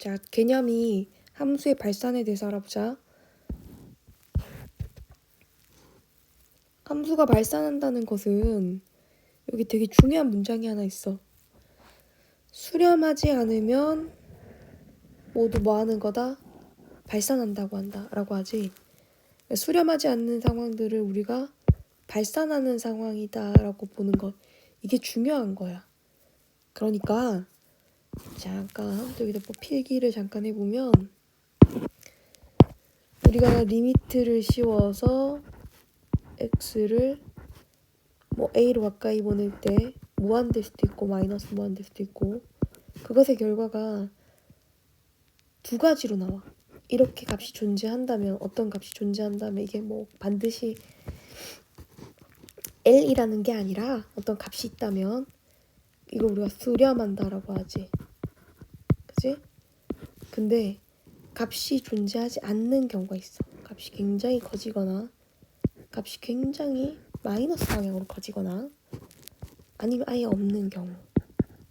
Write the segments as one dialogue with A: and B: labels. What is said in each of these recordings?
A: 자, 개념이 함수의 발산에 대해서 알아보자. 함수가 발산한다는 것은 여기 되게 중요한 문장이 하나 있어. 수렴하지 않으면 모두 뭐 하는 거다? 발산한다고 한다 라고 하지. 수렴하지 않는 상황들을 우리가 발산하는 상황이다 라고 보는 것, 이게 중요한 거야. 그러니까 잠깐 여기다 뭐 필기를 잠깐 해보면, 우리가 리미트를 씌워서 x를 뭐 a로 가까이 보낼 때 무한될 수도 있고 마이너스 무한될 수도 있고, 그것의 결과가 두 가지로 나와. 이렇게 값이 존재한다면, 어떤 값이 존재한다면, 이게 뭐 반드시 L이라는 게 아니라 어떤 값이 있다면 이걸 우리가 수렴한다라고 하지. 그치? 근데 값이 존재하지 않는 경우가 있어. 값이 굉장히 커지거나 값이 굉장히 마이너스 방향으로 커지거나 아니면 아예 없는 경우.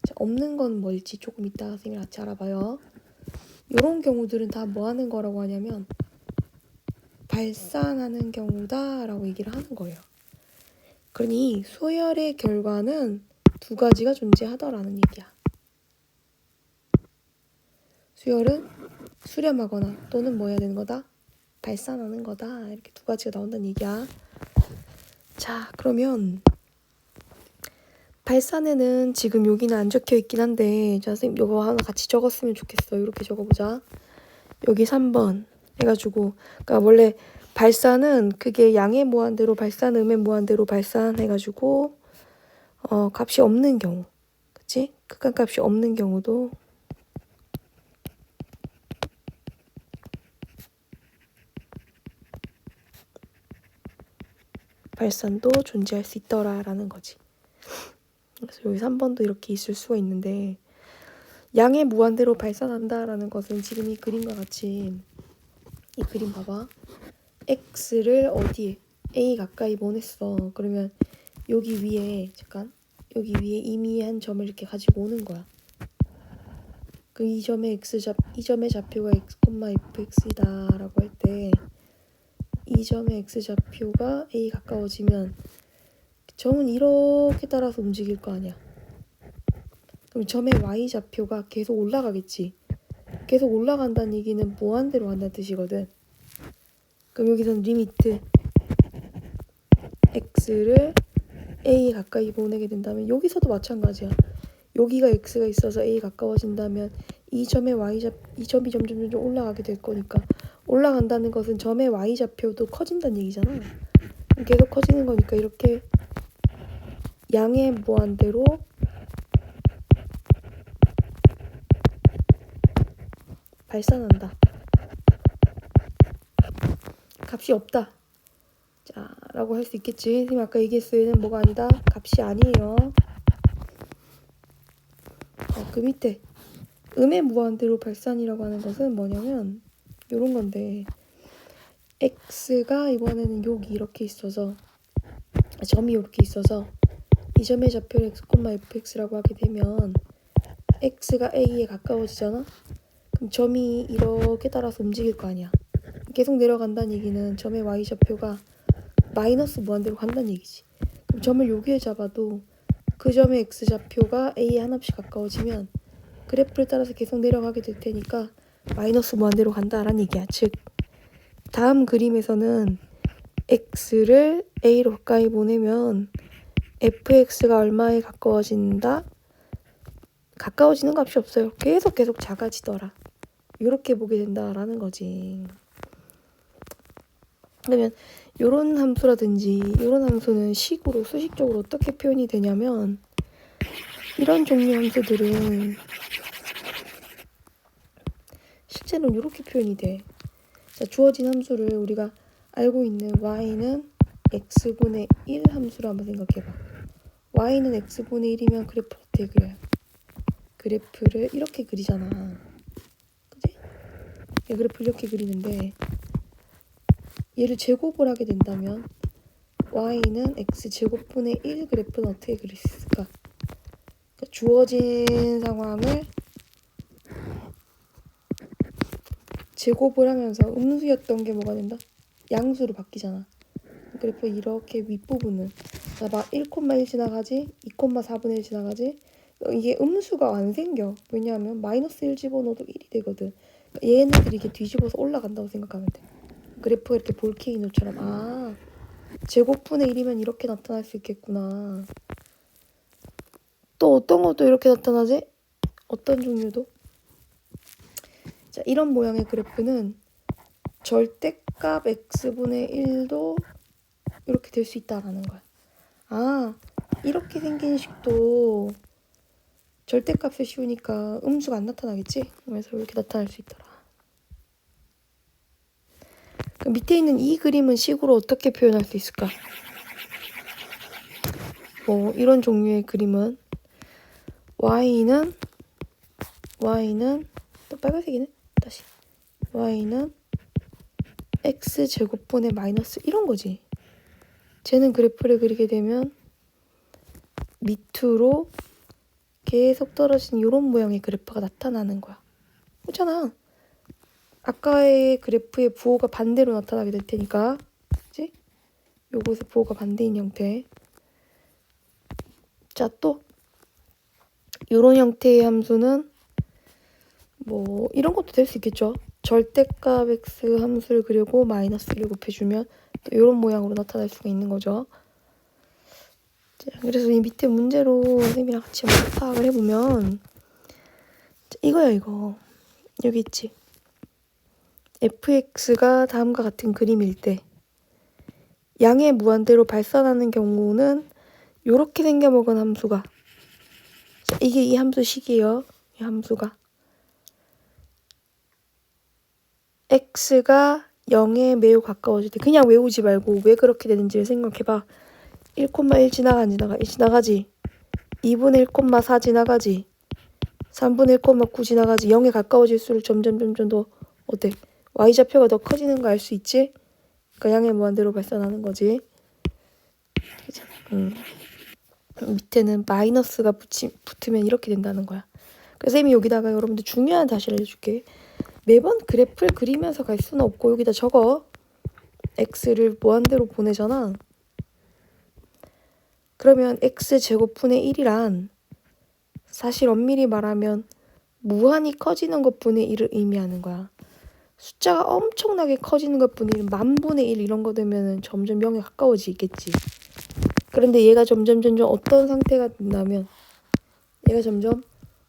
A: 자, 없는 건 뭘지 조금 이따 선생님이 같이 알아봐요. 이런 경우들은 다 뭐 하는 거라고 하냐면 발산하는 경우다 라고 얘기를 하는 거예요. 그러니 소열의 결과는 두 가지가 존재하더라는 얘기야. 수열은 수렴하거나 또는 뭐 해야 되는 거다? 발산하는 거다. 이렇게 두 가지가 나온다는 얘기야. 자, 그러면 발산에는 지금 여기는 안 적혀 있긴 한데, 자, 선생님 이거 하나 같이 적었으면 좋겠어. 이렇게 적어보자. 여기 3번 해가지고, 그러니까 원래 발산은 그게 양의 무한대로 발산, 음의 무한대로 발산 해가지고 값이 없는 경우, 그치? 극한값이 없는 경우도 발산도 존재할 수 있더라라는 거지. 그래서 여기 3번도 이렇게 있을 수가 있는데, 양의 무한대로 발산한다라는 것은 지금 이 그림과 같이, 이 그림 봐봐. x를 어디에? a 가까이 보냈어. 그러면 여기 위에, 잠깐, 여기 위에 이미 한 점을 이렇게 가지고 오는 거야. 그 이 점의 좌표가 x, fx이다 라고 할 때, 이 점의 x 좌표가 a 가까워지면 점은 이렇게 따라서 움직일 거 아니야. 그럼 점의 y 좌표가 계속 올라가겠지. 계속 올라간다는 얘기는 무한대로 간다는 뜻이거든. 그럼 여기서는 리미트 x를 a 가까이 보내게 된다면, 여기서도 마찬가지야. 여기가 x가 있어서 a 가까워진다면 이 점의 이 점이 점점 올라가게 될 거니까, 올라간다는 것은 점의 y 좌표도 커진다는 얘기잖아. 계속 커지는 거니까 이렇게 양의 무한대로 발산한다. 값이 없다. 자, 라고 할 수 있겠지. 선생님 아까 얘기했을 때는 뭐가 아니다? 값이 아니에요. 그 밑에 음의 무한대로 발산이라고 하는 것은 뭐냐면 요런 건데, x가 이번에는 여기 이렇게 있어서, 점이 이렇게 있어서 이 점의 좌표를 x, fx라고 하게 되면 x가 a에 가까워지잖아? 그럼 점이 이렇게 따라서 움직일 거 아니야. 계속 내려간다는 얘기는 점의 y 좌표가 마이너스 무한대로 간다는 얘기지. 그럼 점을 여기에 잡아도 그 점의 x 좌표가 a에 하나씩 가까워지면 그래프를 따라서 계속 내려가게 될 테니까 마이너스 무한대로 간다라는 얘기야. 즉 다음 그림에서는 x를 a로 가까이 보내면 fx가 얼마에 가까워진다? 가까워지는 값이 없어요. 계속 작아지더라. 이렇게 보게 된다라는 거지. 그러면 이런 함수라든지 이런 함수는 식으로, 수식적으로 어떻게 표현이 되냐면, 이런 종류 함수들은 실제로는 이렇게 표현이 돼. 자, 주어진 함수를 우리가 알고 있는 y는 x분의 1 함수로 한번 생각해봐. y는 x분의 1이면 그래프를 어떻게 그려요? 그래프를 이렇게 그리잖아. 그치? 그래프를 이렇게 그리는데, 얘를 제곱을 하게 된다면 y는 x제곱분의 1 그래프는 어떻게 그릴 수 있을까? 그러니까 주어진 상황을 제곱을 하면서 음수였던 게 뭐가 된다? 양수로 바뀌잖아. 그래프 이렇게 윗부분은 막 1,1 지나가지, 2,4분의 1 지나가지. 이게 음수가 안 생겨. 왜냐하면 마이너스 1 집어넣어도 1이 되거든. 얘네들이 이렇게 뒤집어서 올라간다고 생각하면 돼. 그래프가 이렇게 볼케이노처럼. 아, 제곱분의 1이면 이렇게 나타날 수 있겠구나. 또 어떤 것도 이렇게 나타나지? 어떤 종류도? 자, 이런 모양의 그래프는 절대값 x분의 1도 이렇게 될 수 있다라는 거야. 아, 이렇게 생긴 식도 절대값을 씌우니까 음수가 안 나타나겠지? 그래서 이렇게 나타날 수 있더라. 그럼 밑에 있는 이 그림은 식으로 어떻게 표현할 수 있을까? 뭐 이런 종류의 그림은 y는 또 빨간색이네. 다시 y는 x제곱분의 마이너스 이런 거지. 쟤는 그래프를 그리게 되면 밑으로 계속 떨어지는 이런 모양의 그래프가 나타나는 거야. 그렇잖아. 아까의 그래프의 부호가 반대로 나타나게 될 테니까, 그치? 요것의 부호가 반대인 형태. 자, 또 이런 형태의 함수는 뭐 이런 것도 될 수 있겠죠. 절대값 x 함수를 그리고 마이너스를 곱해주면 또 이런 모양으로 나타날 수가 있는 거죠. 자, 그래서 이 밑에 문제로 선생님이랑 같이 한번 파악을 해보면 자, 이거야 이거. 여기 있지. fx가 다음과 같은 그림일 때 양의 무한대로 발산하는 경우는 이렇게 생겨먹은 함수가 자, 이게 이 함수식이에요. 이 함수가 x가 0에 매우 가까워질 때 그냥 외우지 말고 왜 그렇게 되는지를 생각해봐. 1,1 지나가지 2분의 1,4 지나가지 3분의 1,9 지나가지 0에 가까워질수록 점점 더 어때? y좌표가 더 커지는 거 알 수 있지? 그러니까 양의 무한대로 발산하는 거지. 밑에는 마이너스가 붙으면 이렇게 된다는 거야. 그래서 쌤이 여기다가 여러분들 중요한 사실을 해줄게. 매번 그래프를 그리면서 갈 수는 없고 여기다 적어. x를 무한대로 보내잖아. 그러면 x제곱분의 1이란 사실 엄밀히 말하면 무한히 커지는 것분의 1을 의미하는 거야. 숫자가 엄청나게 커지는 것분의 1, 만분의 1 이런 거 되면 점점 0에 가까워지겠지. 그런데 얘가 점점 어떤 상태가 된다면 얘가 점점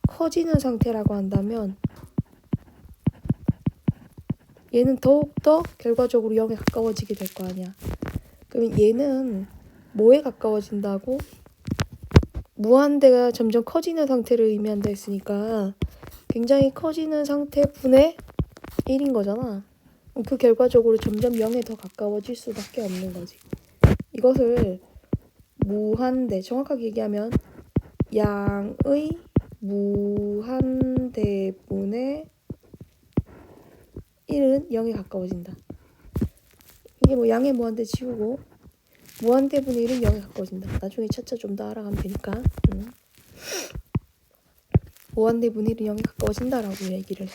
A: 커지는 상태라고 한다면 얘는 더욱더 결과적으로 0에 가까워지게 될 거 아니야. 그러면 얘는 뭐에 가까워진다고? 무한대가 점점 커지는 상태를 의미한다 했으니까 굉장히 커지는 상태분의 1인 거잖아. 그 결과적으로 점점 0에 더 가까워질 수밖에 없는 거지. 이것을 무한대, 정확하게 얘기하면 양의 무한대분의 1은 0에 가까워진다. 이게 뭐 양의 무한대 지우고 무한대분의 1은 0에 가까워진다. 나중에 차차 좀 더 알아가면 되니까. 무한대분의 1은 0에 가까워진다라고 얘기를 해.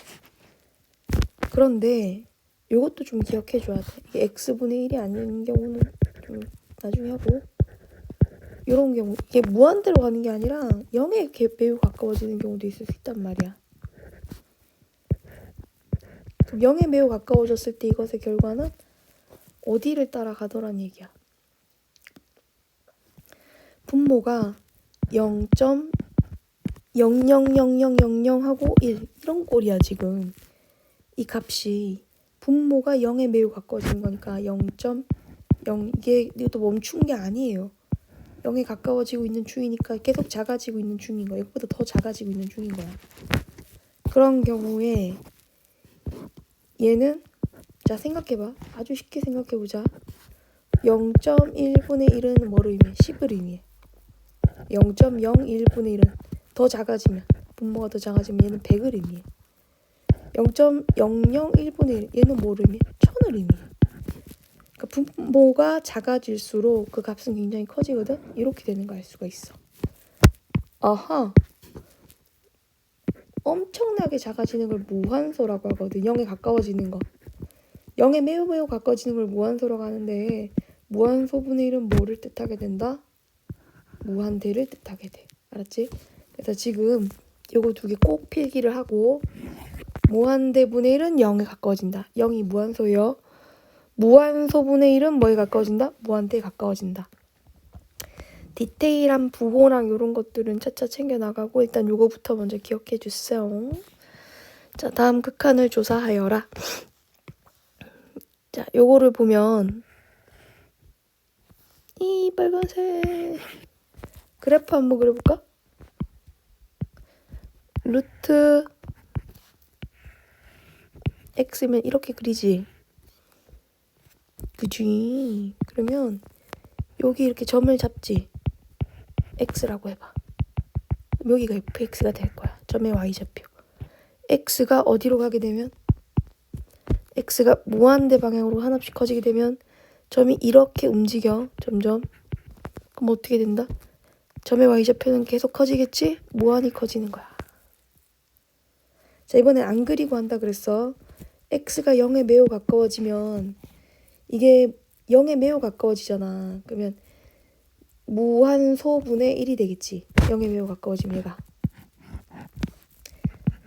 A: 그런데 이것도 좀 기억해줘야 돼. 이게 x분의 1이 아닌 경우는 좀 나중에 하고 이런 경우 이게 무한대로 가는 게 아니라 0에 매우 가까워지는 경우도 있을 수 있단 말이야. 0에 매우 가까워졌을 때 이것의 결과는 어디를 따라가더란 얘기야. 분모가 0.000000 하고 1 이런 꼴이야 지금. 이 값이 분모가 0에 매우 가까워지는 거니까 0.0 이것도 멈춘 게 아니에요. 0에 가까워지고 있는 중이니까 계속 작아지고 있는 중인 거야. 이것보다 더 작아지고 있는 중인 거야. 그런 경우에 얘는 자 생각해봐. 아주 쉽게 생각해보자. 0.1분의 1은 뭐를 의미해? 10을 의미해. 0.01분의 1은 더 작아지면 분모가 더 작아지면 얘는 100을 의미해. 0.001분의 1 얘는 뭐를 의미해? 1000을 의미해. 그러니까 분모가 작아질수록 그 값은 굉장히 커지거든. 이렇게 되는 거 알 수가 있어. 아하. 엄청나게 작아지는 걸 무한소라고 하거든. 0에 가까워지는 거. 0에 매우 매우 가까워지는 걸 무한소라고 하는데 무한소분의 1은 뭐를 뜻하게 된다? 무한대를 뜻하게 돼. 알았지? 그래서 지금 요거 두 개 꼭 필기를 하고 무한대분의 1은 0에 가까워진다. 0이 무한소예요. 무한소분의 1은 뭐에 가까워진다? 무한대에 가까워진다. 디테일한 부호랑 이런 것들은 차차 챙겨나가고 일단 요거부터 먼저 기억해 주세요. 자, 다음 극한을 조사하여라. 자, 요거를 보면 이 빨간색 그래프 한번 그려볼까? 루트 x면 이렇게 그리지. 그지? 그러면 여기 이렇게 점을 잡지. x라고 해봐. 여기가 fx가 될 거야. 점의 y좌표. x가 어디로 가게 되면 x가 무한대 방향으로 하나씩 커지게 되면 점이 이렇게 움직여. 점점. 그럼 어떻게 된다? 점의 y좌표는 계속 커지겠지? 무한히 커지는 거야. 자, 이번엔 안 그리고 한다 그랬어. x가 0에 매우 가까워지면 이게 0에 매우 가까워지잖아. 그러면 무한소분의 1이 되겠지. 0에 매우 가까워지면 얘가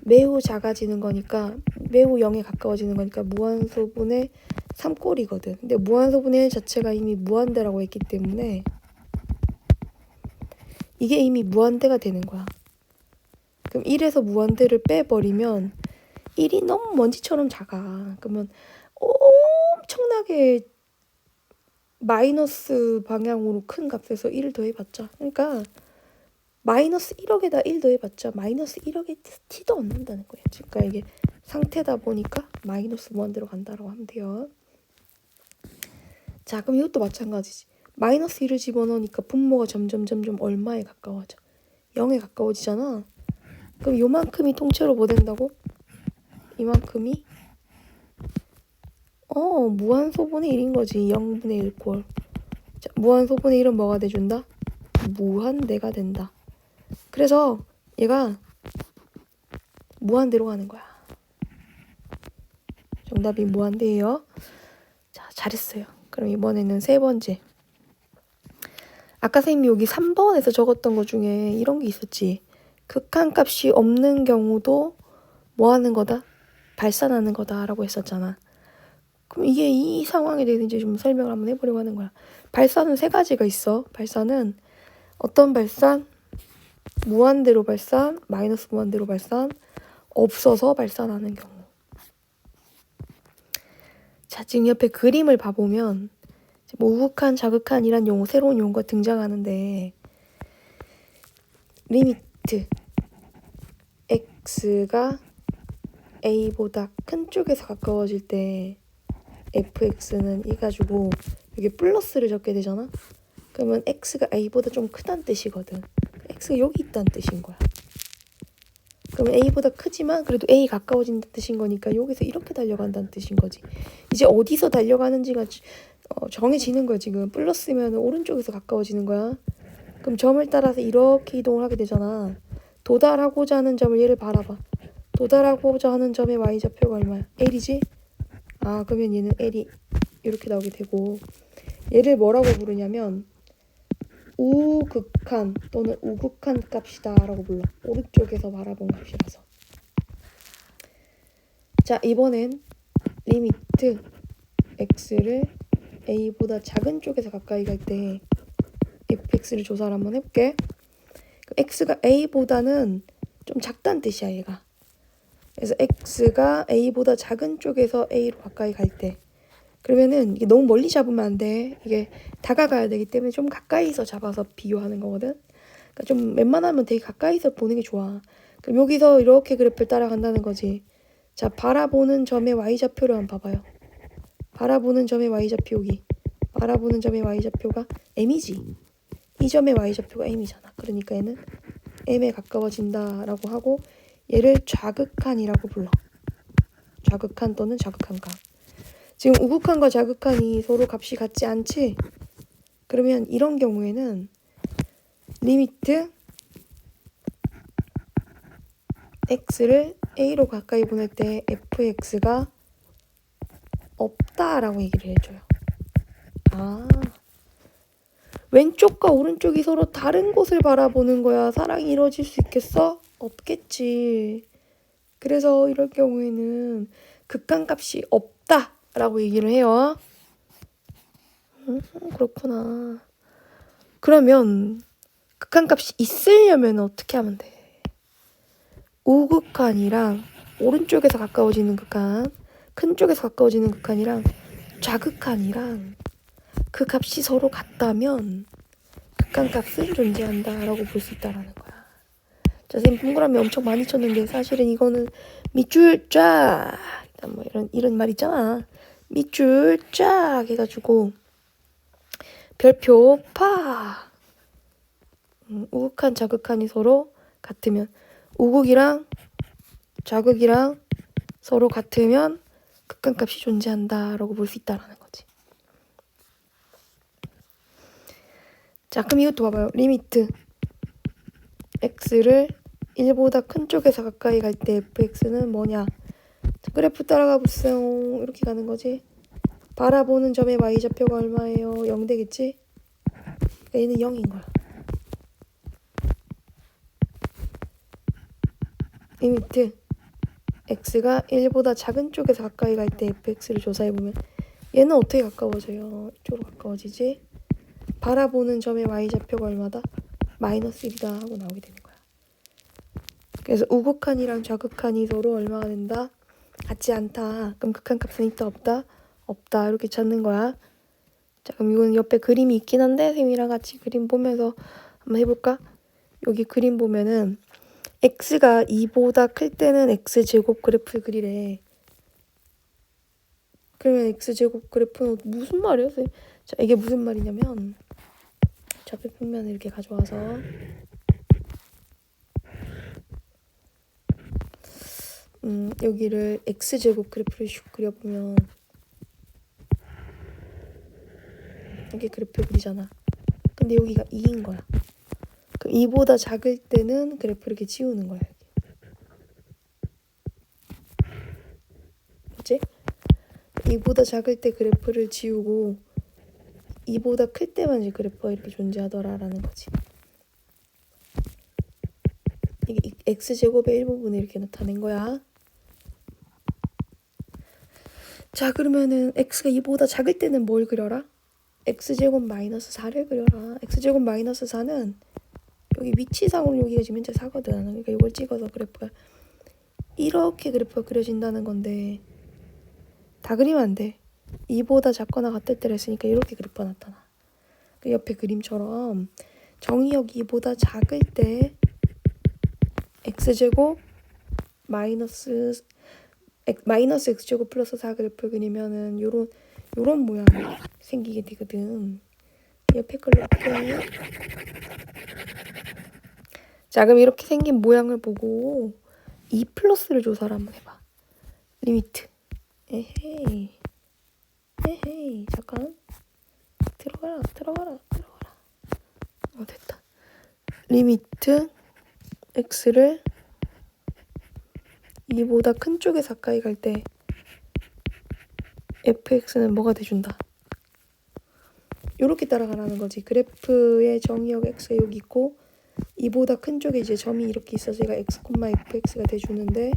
A: 매우 작아지는 거니까 매우 0에 가까워지는 거니까 무한소분의 3꼴이거든. 근데 무한소분의 1 자체가 이미 무한대라고 했기 때문에 이게 이미 무한대가 되는 거야. 그럼 1에서 무한대를 빼버리면 1이 너무 먼지처럼 작아. 그러면 엄청나게 마이너스 방향으로 큰 값에서 1을 더해봤자, 그러니까 마이너스 1억에다 1 더해봤자 마이너스 1억에 t도 안 난다는 거예요. 그러니까 이게 상태다 보니까 마이너스 무한대로 간다라고 하면 돼요. 자, 그럼 이것도 마찬가지지. 마이너스 1을 집어넣으니까 분모가 점점 얼마에 가까워져? 0에 가까워지잖아. 그럼 요만큼이 통째로 뭐 된다고? 이만큼이 무한소분의 1인 거지. 0분의 1꼴. 자, 무한소분의 1은 뭐가 돼준다? 무한대가 된다. 그래서 얘가 무한대로 가는 거야. 정답이 무한대예요. 자, 잘했어요. 그럼 이번에는 세 번째. 아까 선생님이 여기 3번에서 적었던 것 중에 이런 게 있었지. 극한값이 없는 경우도 뭐 하는 거다? 발산하는 거다라고 했었잖아. 그럼 이게 이 상황에 대해서 이제 좀 설명을 한번 해보려고 하는 거야. 발산은 세 가지가 있어. 발산은 어떤 발산? 무한대로 발산, 마이너스 무한대로 발산, 없어서 발산하는 경우. 자, 지금 옆에 그림을 봐보면 뭐 우극한, 자극한이란 용어, 새로운 용어가 등장하는데 리미트 x가 a보다 큰 쪽에서 가까워질 때 fx는 이 가지고 여기 플러스를 적게 되잖아. 그러면 x가 a보다 좀 크다는 뜻이거든. x가 여기 있다는 뜻인 거야. 그러면 a보다 크지만 그래도 a 가까워진다는 뜻인 거니까 여기서 이렇게 달려간다는 뜻인 거지. 이제 어디서 달려가는지가 정해지는 거야. 지금 플러스면 오른쪽에서 가까워지는 거야. 그럼 점을 따라서 이렇게 이동을 하게 되잖아. 도달하고자 하는 점을 얘를 바라봐. 도달하고자 하는 점의 y좌표가 얼마야? L이지? 아, 그러면 얘는 L이 이렇게 나오게 되고 얘를 뭐라고 부르냐면 우극한 또는 우극한 값이다 라고 불러. 오른쪽에서 바라본 값이라서. 자, 이번엔 리미트 x를 a보다 작은 쪽에서 가까이 갈 때 fx를 조사를 한번 해볼게. x가 a보다는 좀 작다는 뜻이야, 얘가. 그래서 x가 a보다 작은 쪽에서 a로 가까이 갈 때 그러면은 이게 너무 멀리 잡으면 안 돼. 이게 다가가야 되기 때문에 좀 가까이서 잡아서 비교하는 거거든. 그러니까 좀 웬만하면 되게 가까이서 보는 게 좋아. 그럼 여기서 이렇게 그래프를 따라간다는 거지. 자, 바라보는 점의 y좌표를 한번 봐봐요. 바라보는 점의 y좌표 여기. 바라보는 점의 y좌표가 m이지. 이 점의 y좌표가 m이잖아. 그러니까 얘는 m에 가까워진다라고 하고 얘를 좌극한이라고 불러. 좌극한 또는 자극한 값. 지금 우극한과 자극한이 서로 값이 같지 않지? 그러면 이런 경우에는 리미트 x를 a로 가까이 보낼 때 fx가 없다라고 얘기를 해줘요. 아, 왼쪽과 오른쪽이 서로 다른 곳을 바라보는 거야. 사랑이 이루어질 수 있겠어? 없겠지. 그래서 이럴 경우에는 극한값이 없다라고 얘기를 해요. 그렇구나. 그러면 극한값이 있으려면 어떻게 하면 돼? 우극한이랑 오른쪽에서 가까워지는 극한, 큰 쪽에서 가까워지는 극한이랑 좌극한이랑 그 값이 서로 같다면 극한값은 존재한다라고 볼 수 있다라는 거야. 자, 선생님 동그라미 엄청 많이 쳤는데 사실은 이거는 밑줄 쫙, 뭐 이런 말 있잖아. 밑줄 쫙 해가지고 별표 파. 우극한 좌극한이 서로 같으면, 우극이랑 좌극이랑 서로 같으면 극한값이 존재한다라고 볼 수 있다라는 거지. 자, 그럼 이것도 봐봐요. 리미트 x를 1보다 큰 쪽에서 가까이 갈 때 fx는 뭐냐? 자, 그래프 따라가 보세요. 이렇게 가는 거지. 바라보는 점의 y좌표가 얼마예요? 0 되겠지? 그러니까 얘는 0인 거야. 리미트 x가 1보다 작은 쪽에서 가까이 갈 때 fx를 조사해보면 얘는 어떻게 가까워져요? 이쪽으로 가까워지지? 바라보는 점의 y좌표가 얼마다? 마이너스 1이다 하고 나오게 되는 거야. 그래서 우극한이랑 좌극한이 서로 얼마가 된다? 같지 않다. 그럼 극한값은 있다 없다? 없다. 이렇게 찾는 거야. 자, 그럼 이거는 옆에 그림이 있긴 한데 선생님이랑 같이 그림 보면서 한번 해볼까? 여기 그림 보면은 x가 2보다 클 때는 x제곱 그래프를 그리래. 그러면 x제곱 그래프는 무슨 말이야? 자, 이게 무슨 말이냐면 좌표 평면을 이렇게 가져와서 여기를 x제곱 그래프를 슉 그려보면 이렇게 그래프 그리잖아. 근데 여기가 2인 거야. 그럼 2보다 작을 때는 그래프 이렇게 지우는 거야. 그치? 2보다 작을 때 그래프를 지우고 2보다 클 때만 이제 그래프가 이렇게 존재하더라라는 거지. 이게 x제곱의 일부분을 이렇게 나타낸 거야. 자, 그러면은 x가 2보다 작을 때는 뭘 그려라? x제곱 마이너스 4를 그려라. x제곱 마이너스 4는 여기 위치상으로 여기가 지금 현재 4거든. 그러니까 이걸 찍어서 그래프가 이렇게 그래프가 그려진다는 건데 다 그리면 안 돼. 2보다 작거나 같을 때를 했으니까 이렇게 그래프가 나타나. 그 옆에 그림처럼 정의역 2보다 작을 때 x제곱 마이너스 x제곱 플러스 4 그래프 그리면은 요런 모양이 생기게 되거든. 옆에 걸로 할게. 자, 그럼 이렇게 생긴 모양을 보고 2 플러스를 조사를 한번 해봐. 리미트. 에헤이. 잠깐. 들어가라. 됐다. 리미트 x를 2보다 큰 쪽에 가까이 갈 때 fx는 뭐가 돼준다? 요렇게 따라가라는 거지. 그래프의 정의역 x가 여기 있고 2보다 큰 쪽에 이제 점이 이렇게 있어서 얘가 x, fx가 돼주는데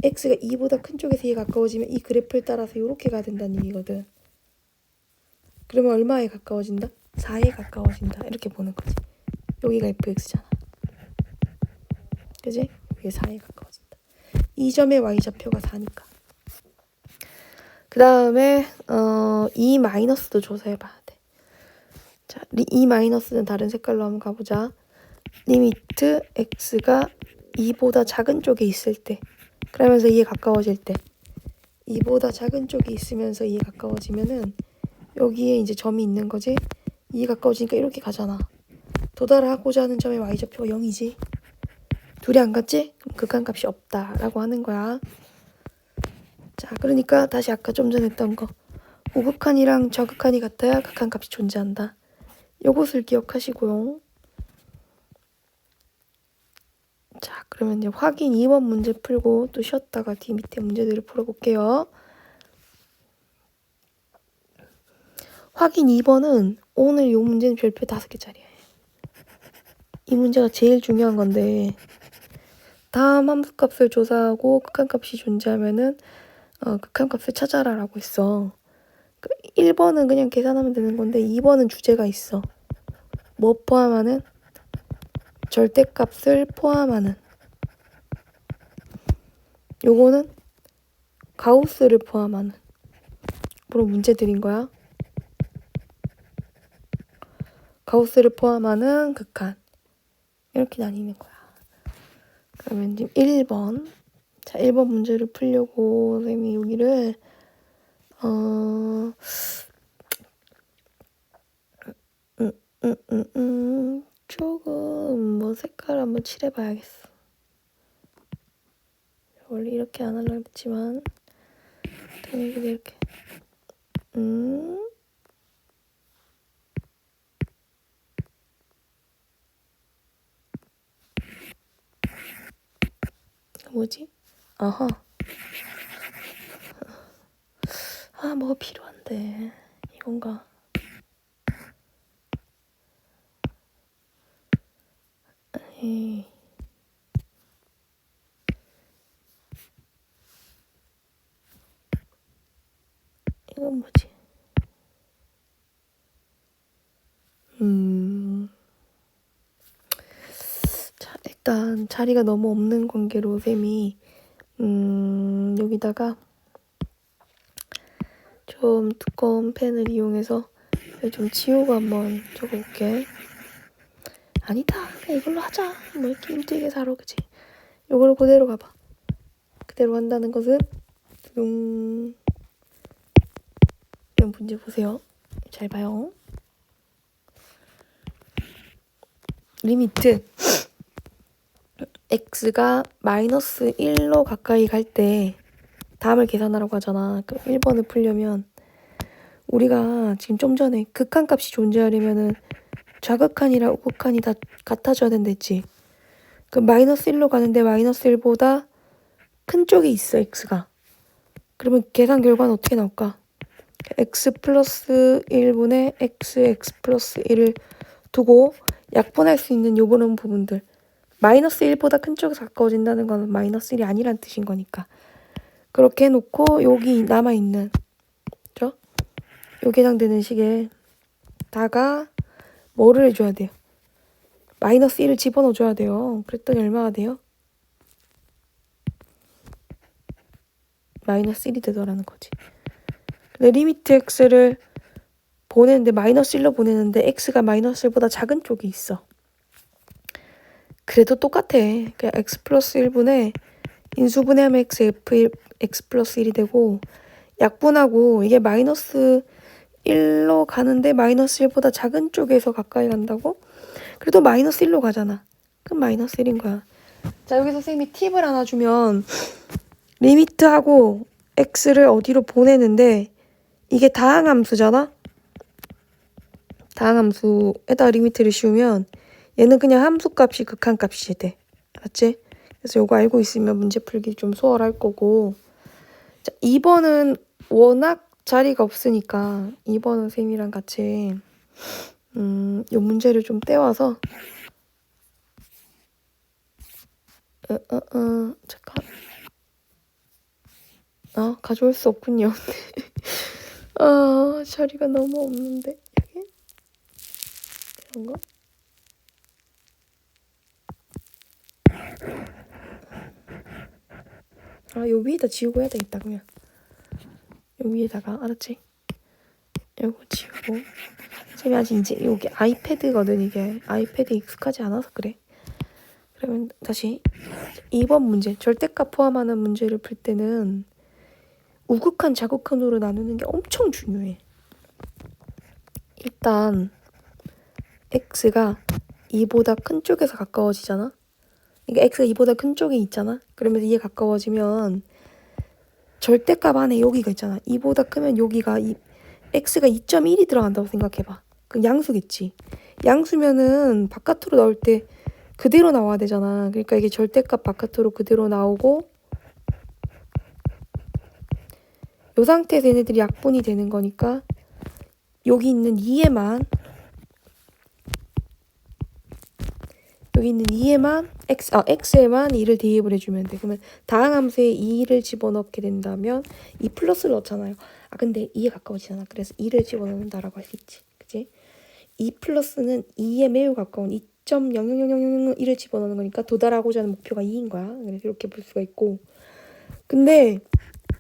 A: x가 2보다 큰 쪽에서 얘 가까워지면 이 그래프를 따라서 요렇게 가야 된다는 얘기거든. 그러면 얼마에 가까워진다? 4에 가까워진다. 이렇게 보는 거지. 여기가 fx잖아. 그지? 여기 4에 가까워진다. 이 점의 y좌표가 4니까. 그 다음에 이 마이너스도 조사해봐야 돼. 자, 이 마이너스는 다른 색깔로 한번 가보자. 리미트 x가 2보다 작은 쪽에 있을 때, 그러면서 2에 가까워질 때, 2보다 작은 쪽에 있으면서 2에 가까워지면은 여기에 이제 점이 있는 거지. 2에 가까워지니까 이렇게 가잖아. 도달하고자 하는 점의 y좌표가 0이지. 둘이 안 같지? 그럼 극한값이 없다라고 하는 거야. 자, 그러니까 다시 아까 좀 전에 했던 거. 우극한이랑 좌극한이 같아야 극한값이 존재한다. 요것을 기억하시고요. 자, 그러면 이제 확인 2번 문제 풀고 또 쉬었다가 뒤 밑에 문제들을 풀어볼게요. 확인 2번은 오늘 요 문제는 별표 5개짜리예요. 이 문제가 제일 중요한 건데 다음 함수값을 조사하고 극한값이 존재하면은 극한값을 찾아라라고 했어. 1번은 그냥 계산하면 되는 건데 2번은 주제가 있어. 뭐 포함하는? 절대값을 포함하는. 요거는 가우스를 포함하는 그런 문제들인 거야. 가우스를 포함하는 극한. 이렇게 나뉘는 거야. 그러면 지금 1번. 자, 1번 문제를 풀려고 선생님이 여기를 조금 뭐 색깔 한번 칠해봐야겠어. 원래 이렇게 안 하려고 했지만 일단 여기 이렇게 뭐지? 아하. 뭐가 필요한데 이건가? 에이. 이건 뭐지? 자, 일단 자리가 너무 없는 관계로 쌤이 여기다가 좀 두꺼운 펜을 이용해서 좀 지우고 한번 적어볼게. 아니다, 그냥 이걸로 하자. 뭐 이렇게 힘들게 살아, 그치? 이걸로 그대로 가봐. 그대로 한다는 것은 이런 문제 보세요. 잘 봐요. 리미트 x가 마이너스 1로 가까이 갈 때 다음을 계산하라고 하잖아. 그럼 1번을 풀려면 우리가 지금 좀 전에 극한값이 존재하려면은 좌극한이랑 우극한이 다 같아져야 된다 했지. 그럼 마이너스 1로 가는데 마이너스 1보다 큰 쪽에 있어, x가. 그러면 계산 결과는 어떻게 나올까? x 플러스 1분의 x 플러스 1을 두고 약분할 수 있는 요런 부분들. 마이너스 1보다 큰 쪽에서 가까워진다는 건 마이너스 1이 아니란 뜻인 거니까. 그렇게 해놓고 여기 남아있는 그죠? 요 계산되는 식에 다가 뭐를 해줘야 돼요? 마이너스 1을 집어넣어줘야 돼요. 그랬더니 얼마가 돼요? 마이너스 1이 되더라는 거지. 근데 리미트 x를 보내는데 마이너스 1로 보내는데 x가 마이너스 1보다 작은 쪽이 있어. 그래도 똑같아. 그냥 x 플러스 1분의 인수분해하면 x 플러스 1이 되고 약분하고 이게 마이너스 1로 가는데 마이너스 1보다 작은 쪽에서 가까이 간다고? 그래도 마이너스 1로 가잖아. 그럼 마이너스 1인 거야. 자, 여기서 선생님이 팁을 하나 주면 리미트하고 x를 어디로 보내는데 이게 다항함수잖아? 다항함수에다 리미트를 씌우면 얘는 그냥 함수값이 극한값이 돼. 알았지? 그래서 이거 알고 있으면 문제 풀기 좀 수월할 거고. 자, 2번은 워낙 자리가 없으니까 2번은 쌤이랑 같이 요 문제를 좀 떼와서 잠깐. 가져올 수 없군요. 자리가 너무 없는데 여기 이런 거. 요 위에다 지우고 해야 되겠다. 그러면 요 위에다가 알았지? 요거 지우고. 쌤이 아직 이제 여기 아이패드거든. 이게 아이패드 익숙하지 않아서 그래. 그러면 다시 2번 문제, 절대값 포함하는 문제를 풀 때는 우극한, 자극한으로 나누는 게 엄청 중요해. 일단 x가 2보다 큰 쪽에서 가까워지잖아. 그러니까 x가 2보다 큰 쪽에 있잖아. 그러면서 이에 가까워지면 절대값 안에 여기가 있잖아. 2보다 크면 여기가 x가 2.1이 들어간다고 생각해봐. 그럼 양수겠지. 양수면은 바깥으로 나올 때 그대로 나와야 되잖아. 그러니까 이게 절대값 바깥으로 그대로 나오고 이 상태에서 얘네들이 약분이 되는 거니까 여기 있는 2에만 x에만 2를 대입을 해주면 돼. 그러면 다항함수에 2를 집어넣게 된다면 2 플러스를 넣잖아요. 근데 2에 가까워지잖아. 그래서 2를 집어넣는다라고 할 수 있지. 그치? 2 플러스는 2에 매우 가까운 2.0000001을 집어넣는 거니까 도달하고자 하는 목표가 2인 거야. 그래서 이렇게 볼 수가 있고. 근데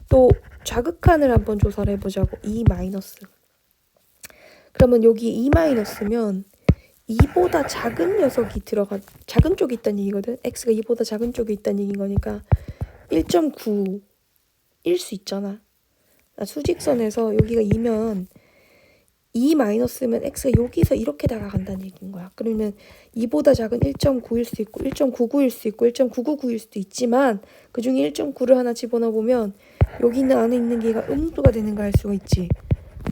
A: 또 좌극한을 한번 조사를 해보자고. 2 마이너스. 그러면 여기 2 마이너스면 2보다 작은 녀석이 작은 쪽이 있다는 얘기거든. x가 2보다 작은 쪽에 있다는 얘기인 거니까 1.9일 수 있잖아. 수직선에서 여기가 2면 2 마이너스면 x가 여기서 이렇게 다가간다는 얘기인 거야. 그러면 2보다 작은 1.9일 수 있고 1.99일 수 있고 1.999일 수도 있지만 그 중에 1.9를 하나 집어넣어 보면 여기 있는 안에 있는 게가 음수가 되는 거 알 수가 있지.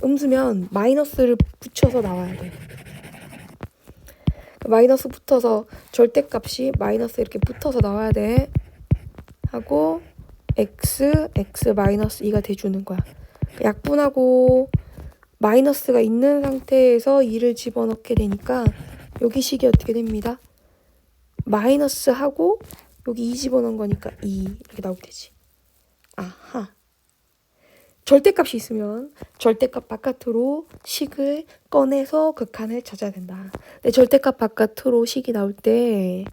A: 음수면 마이너스를 붙여서 나와야 돼. 마이너스 붙어서 절대값이 마이너스 이렇게 붙어서 나와야 돼. 하고 x 마이너스 2가 돼주는 거야. 약분하고 마이너스가 있는 상태에서 2를 집어넣게 되니까 여기 식이 어떻게 됩니다. 마이너스 하고 여기 2 집어넣은 거니까 2 이렇게 나오게 되지. 아하. 절대값이 있으면 절대값 바깥으로 식을 꺼내서 극한을 찾아야 된다. 근데 절대값 바깥으로 식이 나올 때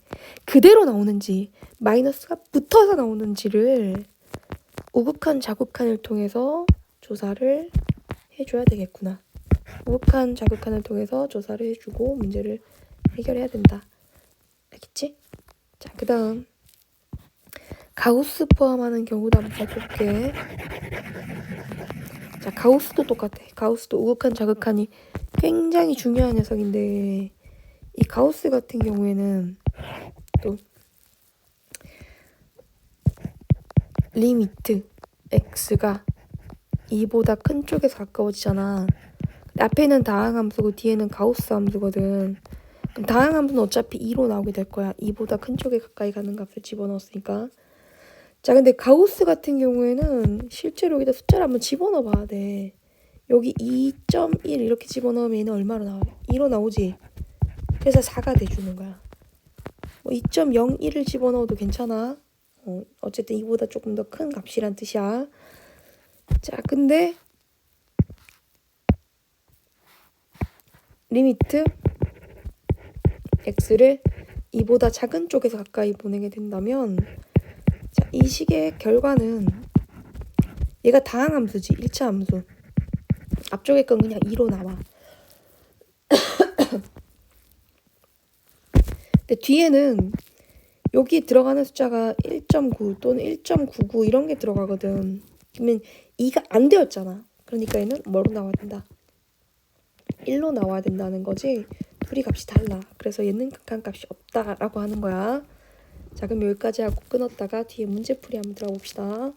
A: 그대로 나오는지 마이너스가 붙어서 나오는지를 우극한 좌극한을 통해서 조사를 해줘야 되겠구나. 우극한 좌극한을 통해서 조사를 해주고 문제를 해결해야 된다. 알겠지? 자, 그 다음 가우스 포함하는 경우도 한번 봐볼게. 자, 가우스도 똑같아. 가우스도 우극한 좌극한이 굉장히 중요한 녀석인데 이 가우스 같은 경우에는 또 리미트 x가 2보다 큰 쪽에서 가까워지잖아. 앞에는 다항함수고 뒤에는 가우스 함수거든. 그럼 다항함수는 어차피 2로 나오게 될 거야. 2보다 큰 쪽에 가까이 가는 값을 집어넣었으니까. 자, 근데 가우스 같은 경우에는 실제로 여기다 숫자를 한번 집어넣어 봐야 돼. 여기 2.1 이렇게 집어넣으면 얘는 얼마로 나와? 2로 나오지? 그래서 4가 돼주는 거야. 2.01을 집어넣어도 괜찮아. 어쨌든 2보다 조금 더 큰 값이란 뜻이야. 자, 근데 리미트 x를 2보다 작은 쪽에서 가까이 보내게 된다면 자, 이 식의 결과는 얘가 다항함수지. 1차 함수. 앞쪽에 건 그냥 2로 나와. 근데 뒤에는 여기 들어가는 숫자가 1.9 또는 1.99 이런 게 들어가거든. 그러면 2가 안 되었잖아. 그러니까 얘는 뭐로 나와야 된다? 1로 나와야 된다는 거지. 둘이 값이 달라. 그래서 얘는 극한 값이 없다라고 하는 거야. 자, 그럼 여기까지 하고 끊었다가 뒤에 문제풀이 한번 들어봅시다.